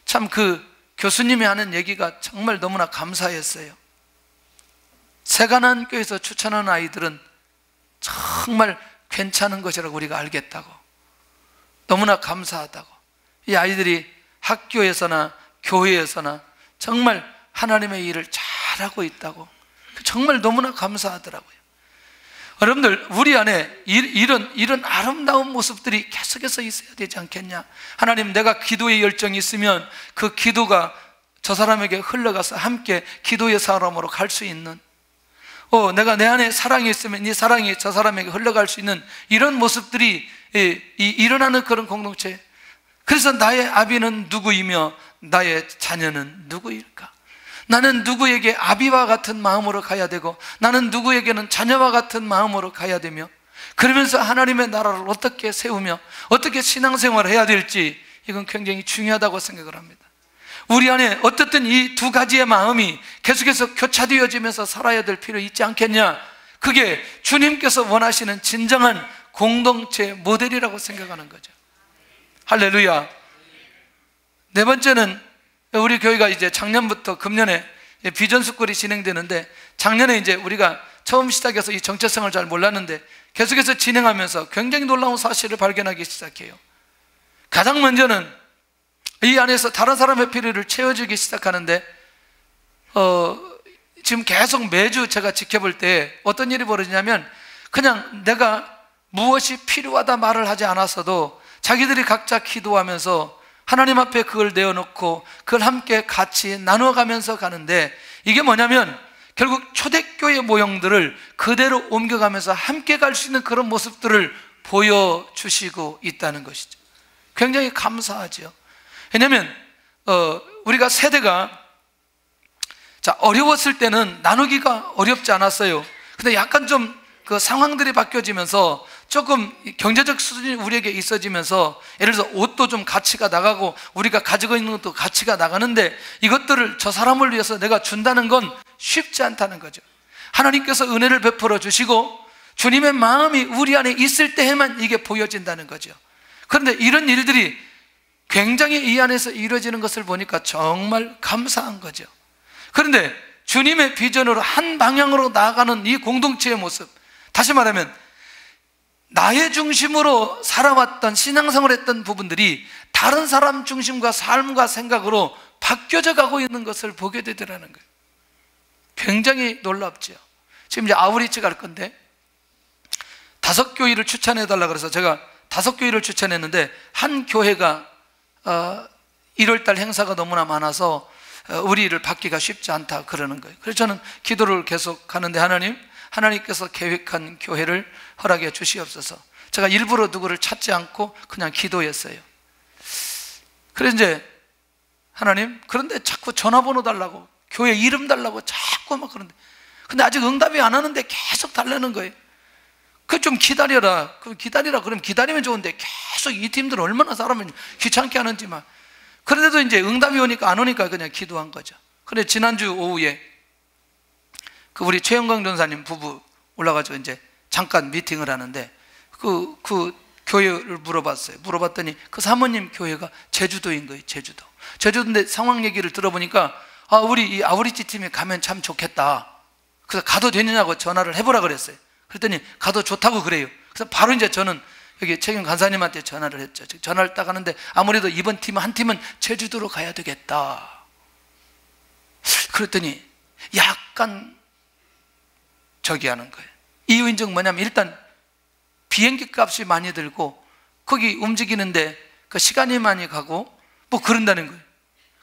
참 그 교수님이 하는 얘기가 정말 너무나 감사했어요. 새가난교에서 추천하는 아이들은 정말 괜찮은 것이라고 우리가 알겠다고, 너무나 감사하다고. 이 아이들이 학교에서나 교회에서나 정말 하나님의 일을 잘하고 있다고 정말 너무나 감사하더라고요. 여러분들, 우리 안에 이런 아름다운 모습들이 계속해서 있어야 되지 않겠냐? 하나님, 내가 기도의 열정이 있으면 그 기도가 저 사람에게 흘러가서 함께 기도의 사람으로 갈 수 있는, 내가 내 안에 사랑이 있으면 이 사랑이 저 사람에게 흘러갈 수 있는 이런 모습들이 일어나는 그런 공동체. 그래서 나의 아비는 누구이며 나의 자녀는 누구일까? 나는 누구에게 아비와 같은 마음으로 가야 되고, 나는 누구에게는 자녀와 같은 마음으로 가야 되며, 그러면서 하나님의 나라를 어떻게 세우며 어떻게 신앙생활을 해야 될지, 이건 굉장히 중요하다고 생각을 합니다. 우리 안에 어떻든 이 두 가지의 마음이 계속해서 교차되어지면서 살아야 될 필요 있지 않겠냐? 그게 주님께서 원하시는 진정한 공동체 모델이라고 생각하는 거죠. 할렐루야. 네 번째는, 우리 교회가 이제 작년부터 금년에 비전 스쿨이 진행되는데, 작년에 이제 우리가 처음 시작해서 이 정체성을 잘 몰랐는데 계속해서 진행하면서 굉장히 놀라운 사실을 발견하기 시작해요. 가장 먼저는 이 안에서 다른 사람의 필요를 채워주기 시작하는데, 지금 계속 매주 제가 지켜볼 때 어떤 일이 벌어지냐면, 그냥 내가 무엇이 필요하다 말을 하지 않았어도 자기들이 각자 기도하면서 하나님 앞에 그걸 내어놓고 그걸 함께 같이 나눠가면서 가는데, 이게 뭐냐면 결국 초대교회 모형들을 그대로 옮겨가면서 함께 갈 수 있는 그런 모습들을 보여주시고 있다는 것이죠. 굉장히 감사하죠. 왜냐하면 우리가 세대가 어려웠을 때는 나누기가 어렵지 않았어요. 근데 약간 좀 그 상황들이 바뀌어지면서 조금 경제적 수준이 우리에게 있어지면서, 예를 들어서 옷도 좀 가치가 나가고 우리가 가지고 있는 것도 가치가 나가는데, 이것들을 저 사람을 위해서 내가 준다는 건 쉽지 않다는 거죠. 하나님께서 은혜를 베풀어 주시고 주님의 마음이 우리 안에 있을 때에만 이게 보여진다는 거죠. 그런데 이런 일들이 굉장히 이 안에서 이루어지는 것을 보니까 정말 감사한 거죠. 그런데 주님의 비전으로 한 방향으로 나아가는 이 공동체의 모습, 다시 말하면 나의 중심으로 살아왔던 신앙생활을 했던 부분들이 다른 사람 중심과 삶과 생각으로 바뀌어져 가고 있는 것을 보게 되더라는 거예요. 굉장히 놀랍죠. 지금 이제 아우리치 갈 건데 5교회를 추천해 달라 그래서 제가 5교회를 추천했는데, 한 교회가 1월달 행사가 너무나 많아서 우리를 받기가 쉽지 않다 그러는 거예요. 그래서 저는 기도를 계속 하는데 하나님께서 계획한 교회를 허락해 주시옵소서. 제가 일부러 누구를 찾지 않고 그냥 기도했어요. 그래서 이제 하나님, 그런데 자꾸 전화번호 달라고, 교회 이름 달라고 자꾸 막 그런데, 근데 아직 응답이 안 하는데 계속 달라는 거예요. 그 좀 기다려라. 그럼 기다리면 좋은데 계속 이 팀들은 얼마나 사람을 귀찮게 하는지만. 그런데도 이제 응답이 오니까 안 오니까 그냥 기도한 거죠. 그런데 지난주 오후에 그 우리 최영광 전사님 부부 올라가지고 이제 잠깐 미팅을 하는데 그 교회를 물어봤더니 그 사모님 교회가 제주도인 거예요. 제주도인데 상황 얘기를 들어보니까 우리 이 아우리지 팀에 가면 참 좋겠다. 그래서 가도 되느냐고 전화를 해보라 그랬어요. 그랬더니 가도 좋다고 그래요. 그래서 바로 이제 저는 여기 최경 간사님한테 전화를 했죠. 전화를 딱 하는데 아무래도 이번 팀은 한 팀은 제주도로 가야 되겠다. 그랬더니 약간 저기 하는 거예요. 이유 인증 뭐냐면 일단 비행기 값이 많이 들고 거기 움직이는데 그 시간이 많이 가고 뭐 그런다는 거예요.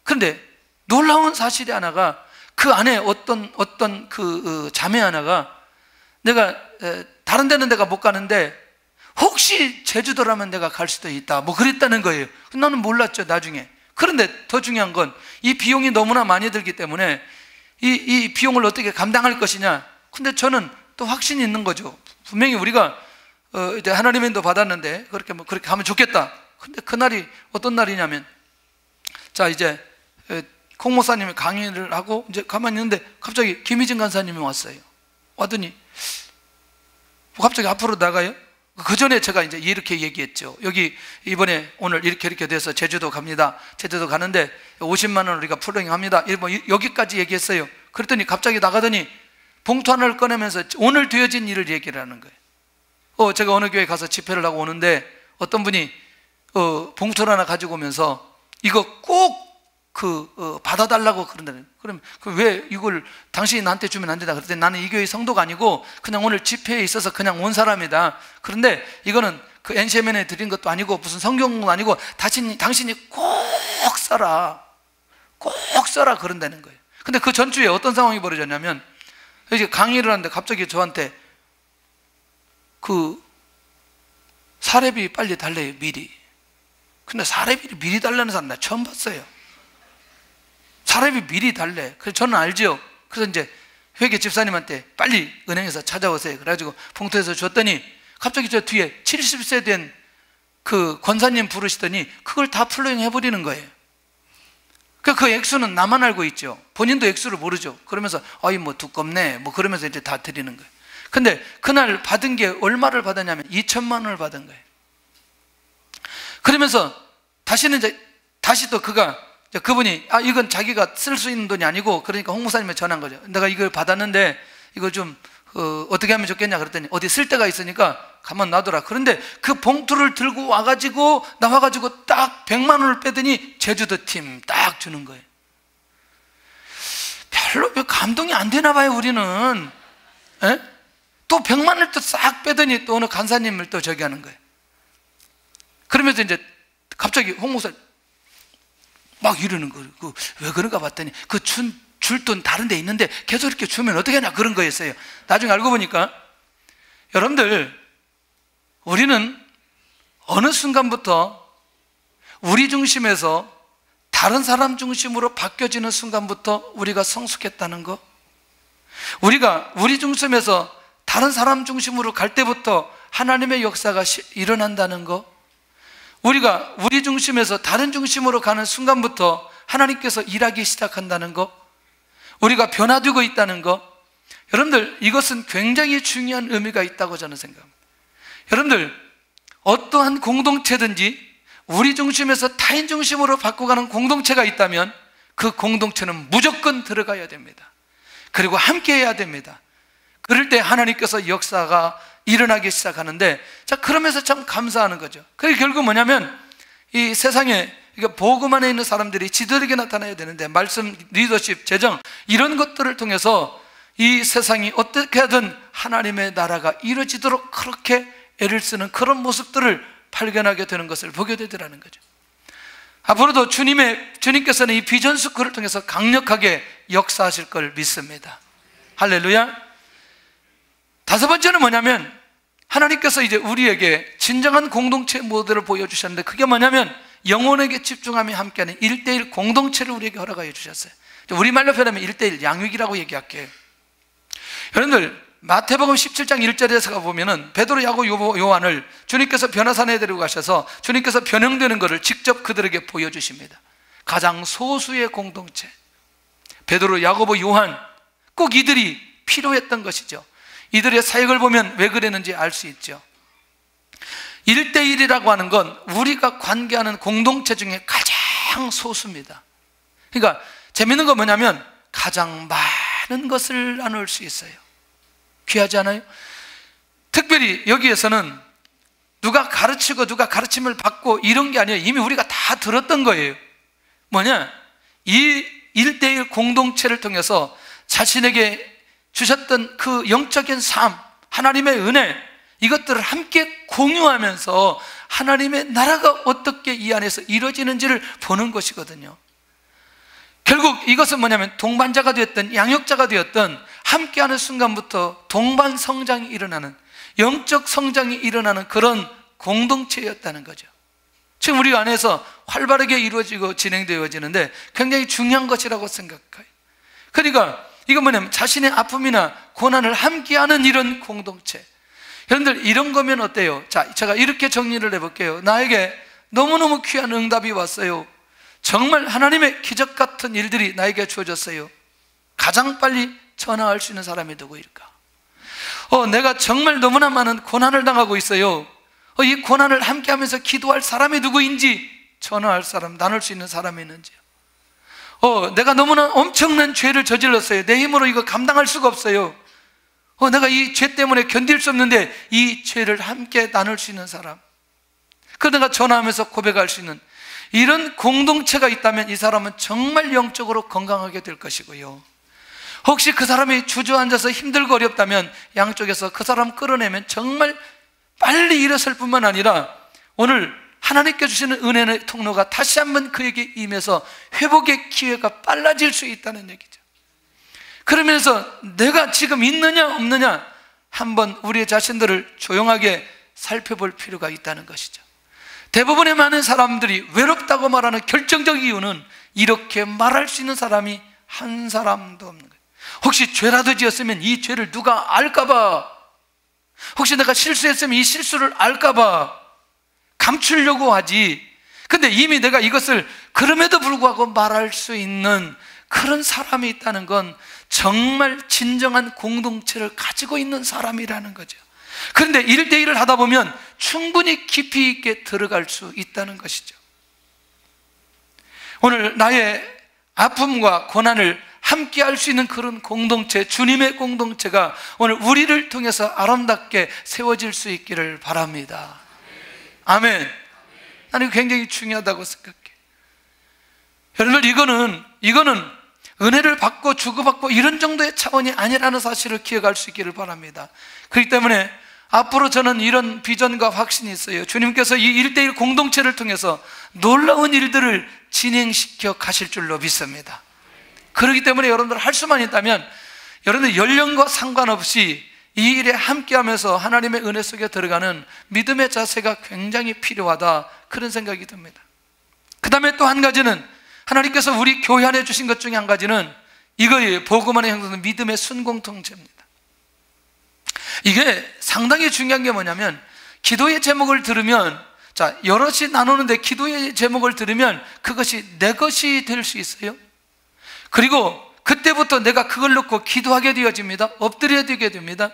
그런데 놀라운 사실이 하나가 그 안에 어떤 그 자매 하나가 내가 다른 데는 내가 못 가는데 혹시 제주도라면 내가 갈 수도 있다 뭐 그랬다는 거예요. 나는 몰랐죠 나중에. 그런데 더 중요한 건 이 비용이 너무나 많이 들기 때문에 이 비용을 어떻게 감당할 것이냐. 근데 저는 또 확신이 있는 거죠. 분명히 우리가 이제 하나님의 인도 받았는데 그렇게 하면 좋겠다. 근데 그날이 어떤 날이냐면 자 이제 콩 목사님이 강의를 하고 이제 가만히 있는데 갑자기 김희진 간사님이 왔어요. 왔더니 갑자기 앞으로 나가요. 그 전에 제가 이제 이렇게 얘기했죠. 여기 이번에 오늘 이렇게 돼서 제주도 갑니다. 제주도 가는데 50만 원 우리가 플로잉 합니다. 여기까지 얘기했어요. 그랬더니 갑자기 나가더니 봉투 하나를 꺼내면서 오늘 되어진 일을 얘기를 하는 거예요. 제가 어느 교회 가서 집회를 하고 오는데 어떤 분이 봉투를 하나 가지고 오면서 이거 꼭 받아달라고 그런다는. 그럼 왜 이걸 당신이 나한테 주면 안 된다. 그랬더니 나는 이 교회 성도가 아니고 그냥 오늘 집회에 있어서 그냥 온 사람이다. 그런데 이거는 그 NCMN에 드린 것도 아니고 무슨 성경도 아니고 당신이 꼭 써라. 꼭 써라 그런다는 거예요. 근데 그 전주에 어떤 상황이 벌어졌냐면 이제 강의를 하는데 갑자기 저한테 그 사례비 빨리 달래요 미리. 근데 사례비를 미리 달라는 사람 나 처음 봤어요. 사례비 미리 달래. 그래서 저는 알죠. 그래서 이제 회계 집사님한테 빨리 은행에서 찾아오세요. 그래가지고 봉투에서 줬더니 갑자기 저 뒤에 70세 된 그 권사님 부르시더니 그걸 다 플로잉 해버리는 거예요. 그 액수는 나만 알고 있죠. 본인도 액수를 모르죠. 그러면서 아이 뭐 두껍네 뭐 그러면서 이제 다 드리는 거예요. 근데 그날 받은 게 얼마를 받았냐면 2천만 원을 받은 거예요. 그러면서 다시는 이제 다시 또 그분이 이건 자기가 쓸 수 있는 돈이 아니고 그러니까 홍 목사님에 전한 거죠. 내가 이걸 받았는데 이걸 좀 어떻게 하면 좋겠냐 그랬더니 어디 쓸 데가 있으니까 가만 놔둬라. 그런데 그 봉투를 들고 나와가지고 딱 100만 원을 빼더니 제주도 팀 딱 주는 거예요. 별로 감동이 안 되나 봐요 우리는. 에? 또 100만 원을 또 싹 빼더니 또 어느 간사님을 또 저기 하는 거예요. 그러면서 이제 갑자기 홍 목사님 막 이러는 거예요. 왜 그런가 봤더니 줄 돈 다른 데 있는데 계속 이렇게 주면 어떻게 하냐 그런 거였어요. 나중에 알고 보니까 여러분들 우리는 어느 순간부터 우리 중심에서 다른 사람 중심으로 바뀌어지는 순간부터 우리가 성숙했다는 거, 우리가 우리 중심에서 다른 사람 중심으로 갈 때부터 하나님의 역사가 일어난다는 거, 우리가 우리 중심에서 다른 중심으로 가는 순간부터 하나님께서 일하기 시작한다는 거, 우리가 변화되고 있다는 거, 여러분들 이것은 굉장히 중요한 의미가 있다고 저는 생각합니다. 여러분들 어떠한 공동체든지 우리 중심에서 타인 중심으로 바꿔가는 공동체가 있다면 그 공동체는 무조건 들어가야 됩니다. 그리고 함께 해야 됩니다. 그럴 때 하나님께서 역사가 일어나기 시작하는데, 자 그러면서 참 감사하는 거죠. 그게 결국 뭐냐면 이 세상에 복음 안에 있는 사람들이 지도력이 나타나야 되는데 말씀, 리더십, 재정 이런 것들을 통해서 이 세상이 어떻게 하든 하나님의 나라가 이루어지도록 그렇게 애를 쓰는 그런 모습들을 발견하게 되는 것을 보게 되더라는 거죠. 앞으로도 주님께서는 이 비전 스쿨을 통해서 강력하게 역사하실 걸 믿습니다. 할렐루야. 다섯 번째는 뭐냐면, 하나님께서 이제 우리에게 진정한 공동체 모델을 보여주셨는데, 그게 뭐냐면 영혼에게 집중하며 함께하는 1:1 공동체를 우리에게 허락하여 주셨어요. 우리말로 표현하면 1:1 양육이라고 얘기할게요. 여러분들, 마태복음 17장 1절에서 보면은 베드로, 야고보, 요한을 주님께서 변화산에 데리고 가셔서 주님께서 변형되는 것을 직접 그들에게 보여주십니다. 가장 소수의 공동체, 베드로, 야고보, 요한, 꼭 이들이 필요했던 것이죠. 이들의 사역을 보면 왜 그랬는지 알 수 있죠. 1:1이라고 하는 건 우리가 관계하는 공동체 중에 가장 소수입니다. 그러니까 재밌는 건 뭐냐면 가장 많은 것을 나눌 수 있어요. 귀하지 않아요? 특별히 여기에서는 누가 가르치고 누가 가르침을 받고 이런 게 아니에요. 이미 우리가 다 들었던 거예요. 뭐냐? 이 1:1 공동체를 통해서 자신에게 주셨던 그 영적인 삶, 하나님의 은혜, 이것들을 함께 공유하면서 하나님의 나라가 어떻게 이 안에서 이루어지는지를 보는 것이거든요. 결국 이것은 뭐냐면 동반자가 되었던 양육자가 되었던 함께하는 순간부터 동반 성장이 일어나는, 영적 성장이 일어나는 그런 공동체였다는 거죠. 지금 우리 안에서 활발하게 이루어지고 진행되어지는데 굉장히 중요한 것이라고 생각해요. 그러니까 이건 뭐냐면 자신의 아픔이나 고난을 함께하는 이런 공동체. 여러분들, 이런 거면 어때요? 자, 제가 이렇게 정리를 해볼게요. 나에게 너무너무 귀한 응답이 왔어요. 정말 하나님의 기적 같은 일들이 나에게 주어졌어요. 가장 빨리 전화할 수 있는 사람이 누구일까? 내가 정말 너무나 많은 고난을 당하고 있어요. 이 고난을 함께하면서 기도할 사람이 누구인지, 전화할 사람, 나눌 수 있는 사람이 있는지요. 내가 너무나 엄청난 죄를 저질렀어요. 내 힘으로 이거 감당할 수가 없어요. 내가 이 죄 때문에 견딜 수 없는데 이 죄를 함께 나눌 수 있는 사람, 그 내가 전화하면서 고백할 수 있는 이런 공동체가 있다면 이 사람은 정말 영적으로 건강하게 될 것이고요. 혹시 그 사람이 주저앉아서 힘들고 어렵다면 양쪽에서 그 사람 끌어내면 정말 빨리 일어설 뿐만 아니라 오늘 하나님께 주시는 은혜의 통로가 다시 한번 그에게 임해서 회복의 기회가 빨라질 수 있다는 얘기죠. 그러면서 내가 지금 있느냐 없느냐 한번 우리 자신들을 조용하게 살펴볼 필요가 있다는 것이죠. 대부분의 많은 사람들이 외롭다고 말하는 결정적 이유는 이렇게 말할 수 있는 사람이 한 사람도 없는 거예요. 혹시 죄라도 지었으면 이 죄를 누가 알까봐, 혹시 내가 실수했으면 이 실수를 알까봐 감추려고 하지. 근데 이미 내가 이것을 그럼에도 불구하고 말할 수 있는 그런 사람이 있다는 건 정말 진정한 공동체를 가지고 있는 사람이라는 거죠. 그런데 1:1을 하다 보면 충분히 깊이 있게 들어갈 수 있다는 것이죠. 오늘 나의 아픔과 고난을 함께 할 수 있는 그런 공동체, 주님의 공동체가 오늘 우리를 통해서 아름답게 세워질 수 있기를 바랍니다. 아멘. 나는 굉장히 중요하다고 생각해. 여러분들, 이거는 은혜를 받고 주고받고 이런 정도의 차원이 아니라는 사실을 기억할 수 있기를 바랍니다. 그렇기 때문에 앞으로 저는 이런 비전과 확신이 있어요. 주님께서 이 1:1 공동체를 통해서 놀라운 일들을 진행시켜 가실 줄로 믿습니다. 그렇기 때문에 여러분들 할 수만 있다면 여러분들 연령과 상관없이 이 일에 함께하면서 하나님의 은혜 속에 들어가는 믿음의 자세가 굉장히 필요하다, 그런 생각이 듭니다. 그 다음에 또 한 가지는, 하나님께서 우리 교회 안에 주신 것 중에 한 가지는 이거예요. 복음 안에 형성된 믿음의 순공통체입니다. 이게 상당히 중요한 게 뭐냐면, 기도의 제목을 들으면, 자, 여럿이 나누는데 기도의 제목을 들으면 그것이 내 것이 될 수 있어요. 그리고 그때부터 내가 그걸 놓고 기도하게 되어집니다. 엎드려야 되게 됩니다.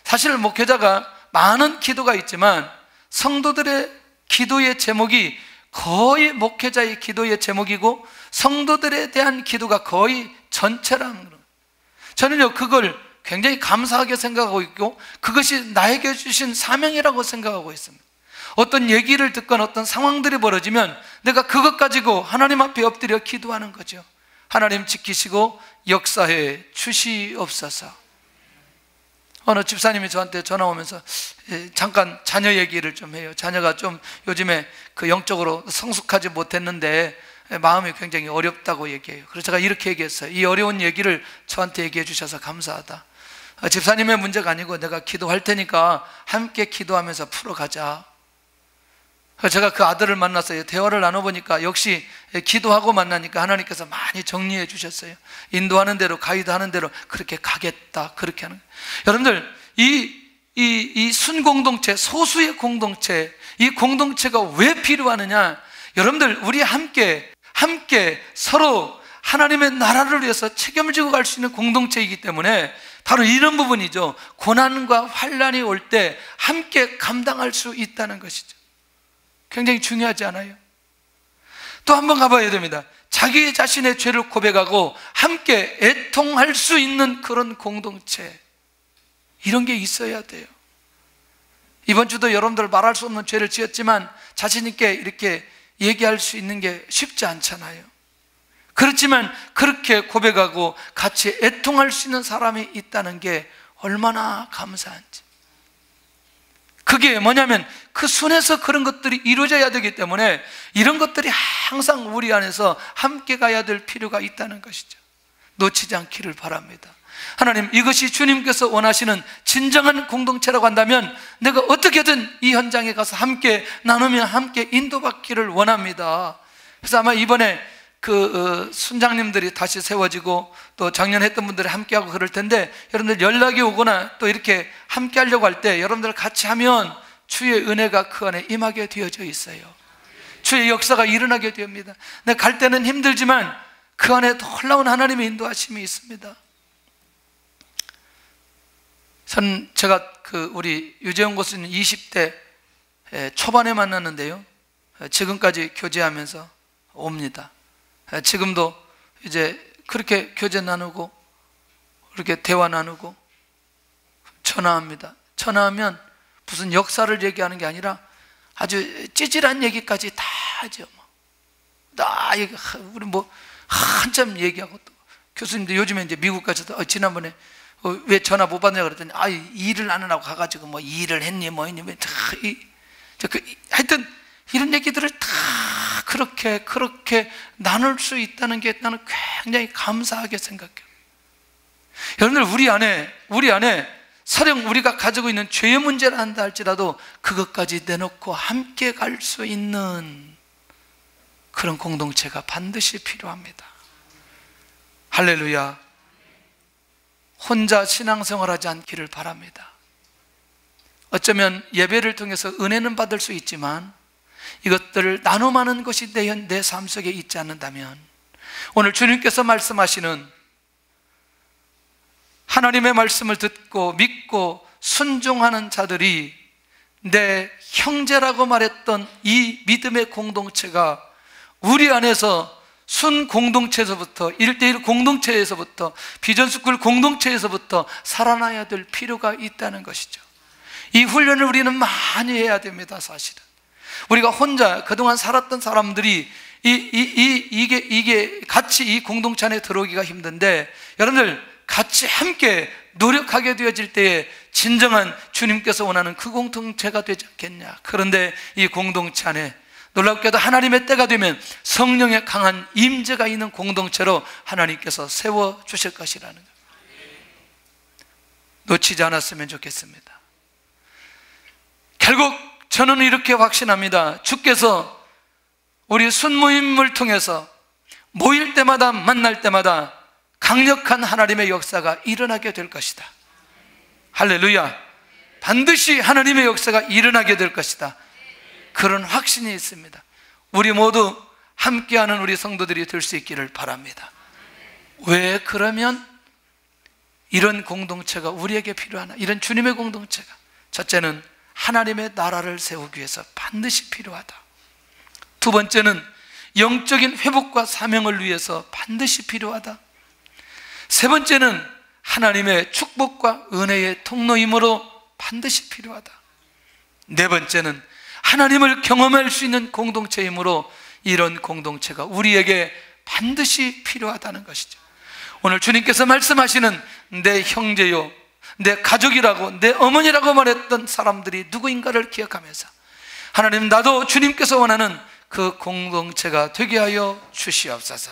사실 목회자가 많은 기도가 있지만 성도들의 기도의 제목이 거의 목회자의 기도의 제목이고 성도들에 대한 기도가 거의 전체라는 거예요. 저는요, 그걸 굉장히 감사하게 생각하고 있고 그것이 나에게 주신 사명이라고 생각하고 있습니다. 어떤 얘기를 듣거나 어떤 상황들이 벌어지면 내가 그것 가지고 하나님 앞에 엎드려 기도하는 거죠. 하나님 지키시고 역사해 주시옵소서. 어느 집사님이 저한테 전화 오면서 잠깐 자녀 얘기를 좀 해요. 자녀가 좀 요즘에 그 영적으로 성숙하지 못했는데 마음이 굉장히 어렵다고 얘기해요. 그래서 제가 이렇게 얘기했어요. 이 어려운 얘기를 저한테 얘기해 주셔서 감사하다. 집사님의 문제가 아니고 내가 기도할 테니까 함께 기도하면서 풀어가자. 제가 그 아들을 만났어요. 대화를 나눠보니까 역시 기도하고 만나니까 하나님께서 많이 정리해 주셨어요. 인도하는 대로, 가이드하는 대로 그렇게 가겠다, 그렇게 하는 거예요. 여러분들, 이 순공동체, 소수의 공동체, 이 공동체가 왜 필요하느냐? 여러분들, 우리 함께 서로 하나님의 나라를 위해서 책임을 지고 갈 수 있는 공동체이기 때문에 바로 이런 부분이죠. 고난과 환난이 올 때 함께 감당할 수 있다는 것이죠. 굉장히 중요하지 않아요? 또 한 번 가봐야 됩니다. 자기 자신의 죄를 고백하고 함께 애통할 수 있는 그런 공동체, 이런 게 있어야 돼요. 이번 주도 여러분들 말할 수 없는 죄를 지었지만 자신 있게 이렇게 얘기할 수 있는 게 쉽지 않잖아요. 그렇지만 그렇게 고백하고 같이 애통할 수 있는 사람이 있다는 게 얼마나 감사한지. 그게 뭐냐면 그 순에서 그런 것들이 이루어져야 되기 때문에 이런 것들이 항상 우리 안에서 함께 가야 될 필요가 있다는 것이죠. 놓치지 않기를 바랍니다. 하나님, 이것이 주님께서 원하시는 진정한 공동체라고 한다면 내가 어떻게든 이 현장에 가서 함께 나누며 함께 인도받기를 원합니다. 그래서 아마 이번에 순장님들이 다시 세워지고 또 작년에 했던 분들이 함께하고 그럴 텐데, 여러분들 연락이 오거나 또 이렇게 함께 하려고 할 때 여러분들 같이 하면 주의 은혜가 그 안에 임하게 되어져 있어요. 주의 역사가 일어나게 됩니다. 내가 갈 때는 힘들지만 그 안에 놀라운 하나님의 인도하심이 있습니다. 제가 우리 유재훈 교수님 20대 초반에 만났는데요, 지금까지 교제하면서 옵니다. 지금도 이제 그렇게 교제 나누고 그렇게 대화 나누고 전화합니다. 전화하면 무슨 역사를 얘기하는 게 아니라 아주 찌질한 얘기까지 다 하죠. 우리 한참 얘기하고, 또 교수님도 요즘에 이제 미국 가셔서 지난번에 왜 전화 못 받냐 그랬더니 일을 안 하고 가가지고 일을 했니 했니 하여튼 이런 얘기들을 다 그렇게 나눌 수 있다는 게 나는 굉장히 감사하게 생각해요. 여러분들, 우리 안에 설령 우리가 가지고 있는 죄의 문제를 한다 할지라도 그것까지 내놓고 함께 갈 수 있는 그런 공동체가 반드시 필요합니다. 할렐루야. 혼자 신앙생활하지 않기를 바랍니다. 어쩌면 예배를 통해서 은혜는 받을 수 있지만 이것들을 나눔하는 것이 내 삶 속에 있지 않는다면, 오늘 주님께서 말씀하시는 하나님의 말씀을 듣고 믿고 순종하는 자들이 내 형제라고 말했던 이 믿음의 공동체가 우리 안에서 순 공동체에서부터, 1대1 공동체에서부터, 비전스쿨 공동체에서부터 살아나야 될 필요가 있다는 것이죠. 이 훈련을 우리는 많이 해야 됩니다. 사실은 우리가 혼자 그동안 살았던 사람들이 이게 같이 이 공동체 안에 들어오기가 힘든데, 여러분들 같이 함께 노력하게 되어질 때에 진정한 주님께서 원하는 그 공동체가 되지 않겠냐. 그런데 이 공동체 안에 놀랍게도 하나님의 때가 되면 성령의 강한 임재가 있는 공동체로 하나님께서 세워주실 것이라는 것, 놓치지 않았으면 좋겠습니다. 결국 저는 이렇게 확신합니다. 주께서 우리 순모임을 통해서 모일 때마다, 만날 때마다 강력한 하나님의 역사가 일어나게 될 것이다. 할렐루야. 반드시 하나님의 역사가 일어나게 될 것이다. 그런 확신이 있습니다. 우리 모두 함께하는 우리 성도들이 될 수 있기를 바랍니다. 왜 그러면 이런 공동체가 우리에게 필요하나? 이런 주님의 공동체가, 첫째는 하나님의 나라를 세우기 위해서 반드시 필요하다. 두 번째는 영적인 회복과 사명을 위해서 반드시 필요하다. 세 번째는 하나님의 축복과 은혜의 통로이므로 반드시 필요하다. 네 번째는 하나님을 경험할 수 있는 공동체이므로 이런 공동체가 우리에게 반드시 필요하다는 것이죠. 오늘 주님께서 말씀하시는 내 형제요, 내 가족이라고, 내 어머니라고 말했던 사람들이 누구인가를 기억하면서 하나님, 나도 주님께서 원하는 그 공동체가 되게 하여 주시옵소서.